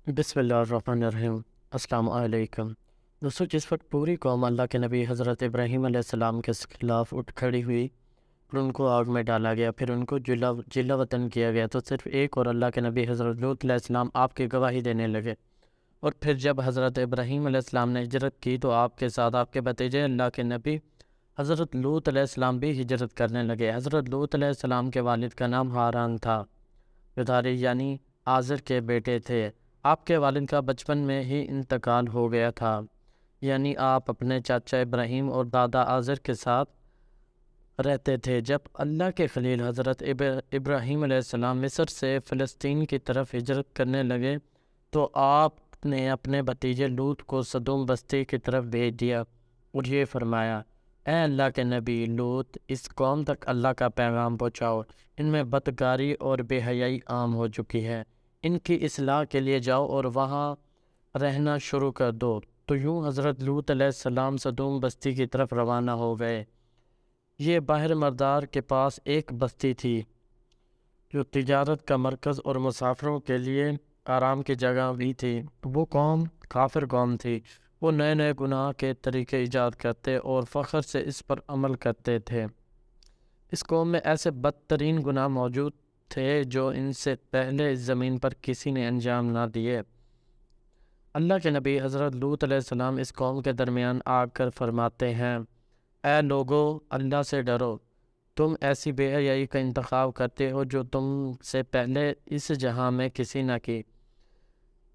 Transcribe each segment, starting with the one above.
بسم اللہ الرحمن الرحیم۔ السلام علیکم دوستو، جس وقت پوری قوم اللہ کے نبی حضرت ابراہیم علیہ السلام کے خلاف اٹھ کھڑی ہوئی اور ان کو آگ میں ڈالا گیا، پھر ان کو جلا وطن کیا گیا، تو صرف ایک اور اللہ کے نبی حضرت لوط علیہ السلام آپ کی گواہی دینے لگے۔ اور پھر جب حضرت ابراہیم علیہ السلام نے ہجرت کی تو آپ کے ساتھ آپ کے بھتیجے اللہ کے نبی حضرت لوط علیہ السلام بھی ہجرت کرنے لگے۔ حضرت لوط علیہ السلام کے والد کا نام ہاران تھا، جو داری یعنی آزر کے بیٹے تھے۔ آپ کے والد کا بچپن میں ہی انتقال ہو گیا تھا، یعنی آپ اپنے چاچا ابراہیم اور دادا آزر کے ساتھ رہتے تھے۔ جب اللہ کے خلیل حضرت ابراہیم علیہ السلام مصر سے فلسطین کی طرف ہجرت کرنے لگے تو آپ نے اپنے بھتیجے لوط کو سدوم بستی کی طرف بھیج دیا اور یہ فرمایا: اے اللہ کے نبی لوط، اس قوم تک اللہ کا پیغام پہنچاؤ، ان میں بدکاری اور بے حیائی عام ہو چکی ہے، ان کی اصلاح کے لیے جاؤ اور وہاں رہنا شروع کر دو۔ تو یوں حضرت لوط علیہ السلام سدوم بستی کی طرف روانہ ہو گئے۔ یہ باہر مردار کے پاس ایک بستی تھی جو تجارت کا مرکز اور مسافروں کے لیے آرام کی جگہ بھی تھی۔ وہ قوم کافر قوم تھی۔ وہ نئے نئے گناہ کے طریقے ایجاد کرتے اور فخر سے اس پر عمل کرتے تھے۔ اس قوم میں ایسے بدترین گناہ موجود تھے جو ان سے پہلے اس زمین پر کسی نے انجام نہ دیے۔ اللہ کے نبی حضرت لوط علیہ السلام اس قوم کے درمیان آ کر فرماتے ہیں: اے لوگو، اللہ سے ڈرو، تم ایسی بے حیائی کا انتخاب کرتے ہو جو تم سے پہلے اس جہاں میں کسی نہ کی۔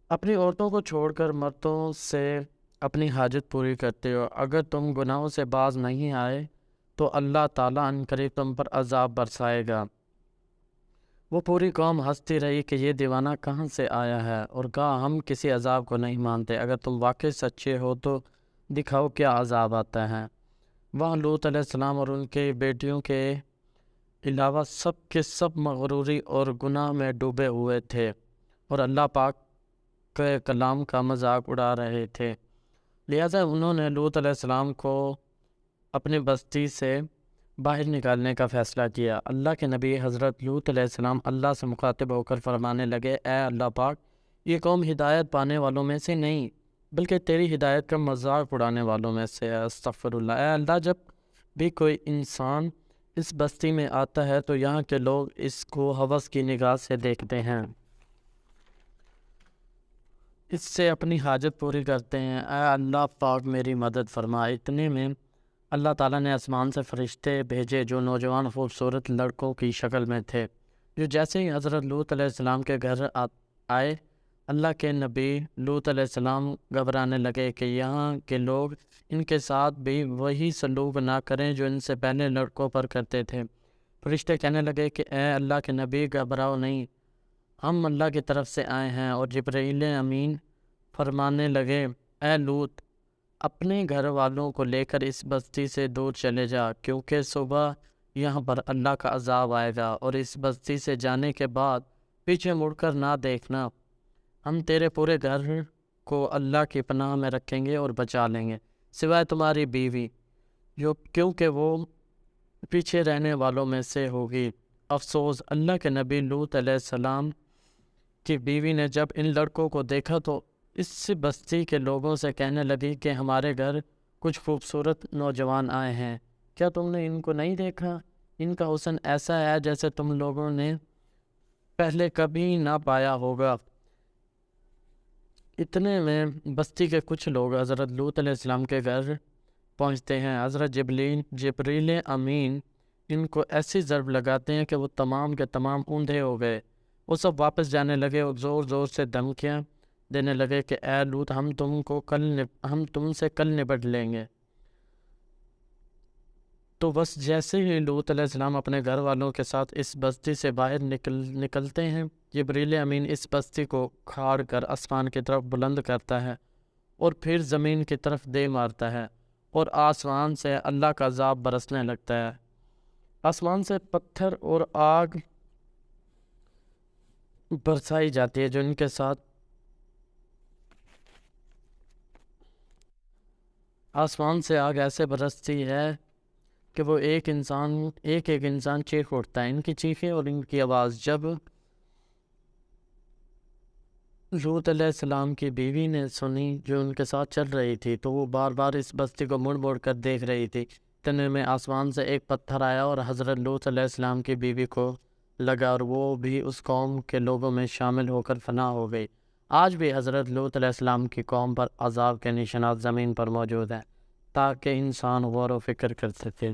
اپنی عورتوں کو چھوڑ کر مردوں سے اپنی حاجت پوری کرتے ہو۔ اگر تم گناہوں سے باز نہیں آئے تو اللہ تعالیٰ عنقریب تم پر عذاب برسائے گا۔ وہ پوری قوم ہنستی رہی کہ یہ دیوانہ کہاں سے آیا ہے، اور کہا: ہم کسی عذاب کو نہیں مانتے، اگر تم واقعی سچے ہو تو دکھاؤ کیا عذاب آتا ہے۔ وہاں لوط علیہ السلام اور ان کے بیٹیوں کے علاوہ سب کے سب مغروری اور گناہ میں ڈوبے ہوئے تھے اور اللہ پاک کے کلام کا مذاق اڑا رہے تھے۔ لہٰذا انہوں نے لوط علیہ السلام کو اپنی بستی سے باہر نکالنے کا فیصلہ کیا۔ اللہ کے نبی حضرت لوط علیہ السلام اللہ سے مخاطب ہو کر فرمانے لگے: اے اللہ پاک، یہ قوم ہدایت پانے والوں میں سے نہیں بلکہ تیری ہدایت کا مذاق اڑانے والوں میں سے ہے۔ استغفر اللہ۔ اے اللہ، جب بھی کوئی انسان اس بستی میں آتا ہے تو یہاں کے لوگ اس کو ہوس کی نگاہ سے دیکھتے ہیں، اس سے اپنی حاجت پوری کرتے ہیں۔ اے اللہ پاک، میری مدد فرما۔ اتنے میں اللہ تعالیٰ نے آسمان سے فرشتے بھیجے جو نوجوان خوبصورت لڑکوں کی شکل میں تھے، جو جیسے ہی حضرت لوط علیہ السلام کے گھر آئے، اللہ کے نبی لوط علیہ السلام گھبرانے لگے کہ یہاں کے لوگ ان کے ساتھ بھی وہی سلوک نہ کریں جو ان سے پہلے لڑکوں پر کرتے تھے۔ فرشتے کہنے لگے کہ اے اللہ کے نبی، گھبراؤ نہیں، ہم اللہ کی طرف سے آئے ہیں۔ اور جبرائیل امین فرمانے لگے: اے لوط، اپنے گھر والوں کو لے کر اس بستی سے دور چلے جا، کیونکہ صبح یہاں پر اللہ کا عذاب آئے گا، اور اس بستی سے جانے کے بعد پیچھے مڑ کر نہ دیکھنا۔ ہم تیرے پورے گھر کو اللہ کی پناہ میں رکھیں گے اور بچا لیں گے، سوائے تمہاری بیوی، کیونکہ وہ پیچھے رہنے والوں میں سے ہوگی۔ افسوس! اللہ کے نبی لوط علیہ السلام کی بیوی نے جب ان لڑکوں کو دیکھا تو اس بستی کے لوگوں سے کہنے لگی کہ ہمارے گھر کچھ خوبصورت نوجوان آئے ہیں، کیا تم نے ان کو نہیں دیکھا؟ ان کا حسن ایسا ہے جیسے تم لوگوں نے پہلے کبھی نہ پایا ہوگا۔ اتنے میں بستی کے کچھ لوگ حضرت لوط علیہ السلام کے گھر پہنچتے ہیں۔ حضرت جبریل امین ان کو ایسی ضرب لگاتے ہیں کہ وہ تمام کے تمام اوندھے ہو گئے۔ وہ سب واپس جانے لگے اور زور زور سے دھمکیاں دینے لگے کہ اے لوط، ہم تم سے کل نپٹ لیں گے۔ تو بس جیسے ہی لوط علیہ السلام اپنے گھر والوں کے ساتھ اس بستی سے باہر نکلتے ہیں، جبریل امین اس بستی کو کھاڑ کر آسمان کی طرف بلند کرتا ہے اور پھر زمین کی طرف دے مارتا ہے، اور آسمان سے اللہ کا عذاب برسنے لگتا ہے۔ آسمان سے پتھر اور آگ برسائی جاتی ہے جو ان کے ساتھ آسمان سے آگ ایسے برستی ہے کہ وہ ایک انسان چیخ اٹھتا ہے۔ ان کی چیخیں اور ان کی آواز جب لوط علیہ السلام کی بیوی نے سنی جو ان کے ساتھ چل رہی تھی، تو وہ بار بار اس بستی کو مڑ مڑ کر دیکھ رہی تھی۔ اتنے میں آسمان سے ایک پتھر آیا اور حضرت لوط علیہ السلام کی بیوی کو لگا، اور وہ بھی اس قوم کے لوگوں میں شامل ہو کر فنا ہو گئی۔ آج بھی حضرت لوط علیہ السلام کی قوم پر عذاب کے نشانات زمین پر موجود ہیں، تاکہ انسان غور و فکر کر سکے۔